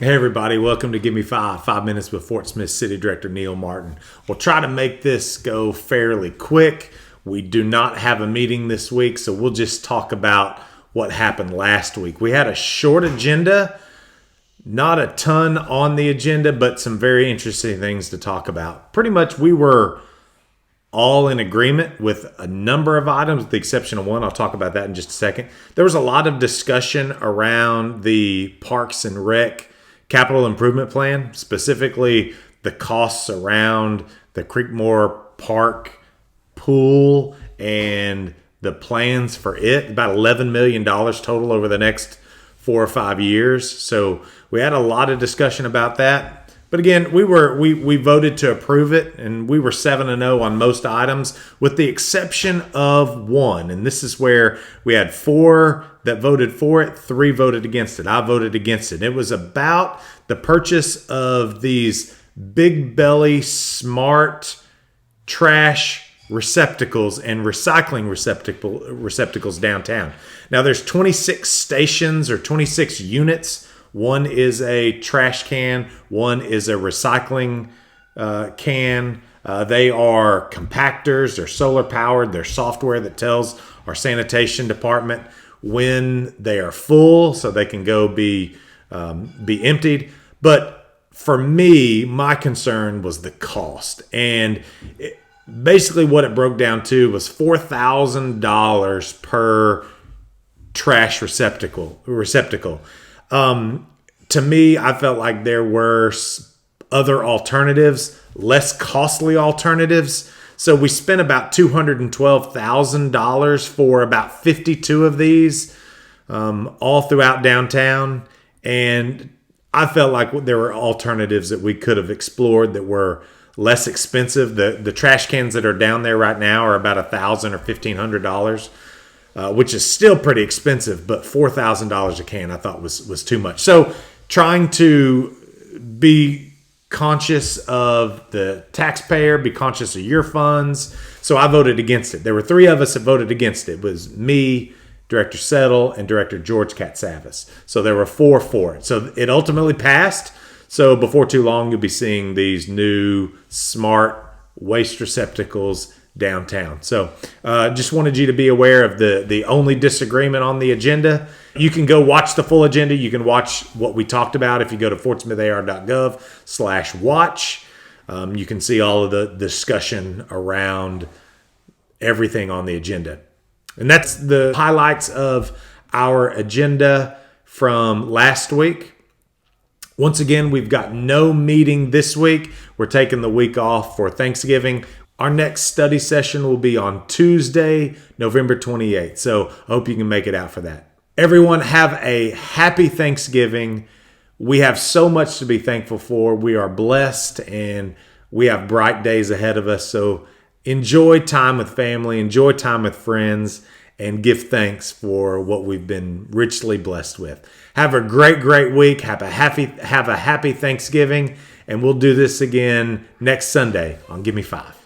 Hey everybody, welcome to Give Me 5 minutes with Fort Smith City Director Neil Martin. We'll try to make this go fairly quick. We do not have a meeting this week, so we'll just talk about what happened last week. We had a short agenda, not a ton on the agenda, but some very interesting things to talk about. Pretty much we were all in agreement with a number of items, with the exception of one. I'll talk about that in just a second. There was a lot of discussion around the Parks and Rec capital improvement plan, specifically the costs around the Creekmore Park pool and the plans for it. About $11 million total over the next 4 or 5 years. So we had a lot of discussion about that. But again, we voted to approve it, and we were 7-0 on most items, with the exception of one. And this is where we had 4 that voted for it, 3 voted against it. I voted against it. It was about the purchase of these big belly smart trash receptacles and recycling receptacles downtown. Now there's 26 stations or 26 units. One is a trash can, one is a recycling can. They are compactors, they're solar powered, they're software that tells our sanitation department when they are full so they can go be emptied. But for me, my concern was the cost. And basically what it broke down to was $4,000 per trash receptacle. To me, I felt like there were other alternatives, less costly alternatives. So we spent about $212,000 for about 52 of these, all throughout downtown. And I felt like there were alternatives that we could have explored that were less expensive. The trash cans that are down there right now are about $1,000 or $1,500. Which is still pretty expensive, but $4,000 a can I thought was too much. So trying to be conscious of the taxpayer, be conscious of your funds. So I voted against it. There were 3 of us that voted against it. It was me, Director Settle, and Director George Katsavis. So there were 4 for it. So it ultimately passed. So before too long, you'll be seeing these new smart waste receptacles downtown. So just wanted you to be aware of the only disagreement on the agenda. You can go watch the full agenda. You can watch what we talked about if you go to fortsmithar.gov/watch. You can see all of the discussion around everything on the agenda. And that's the highlights of our agenda from last week. Once again, we've got no meeting this week. We're taking the week off for Thanksgiving. Our next study session will be on Tuesday, November 28th. So I hope you can make it out for that. Everyone have a happy Thanksgiving. We have so much to be thankful for. We are blessed and we have bright days ahead of us. So enjoy time with family, enjoy time with friends, and give thanks for what we've been richly blessed with. Have a great week. Have a happy Thanksgiving. And we'll do this again next Sunday on Give Me 5.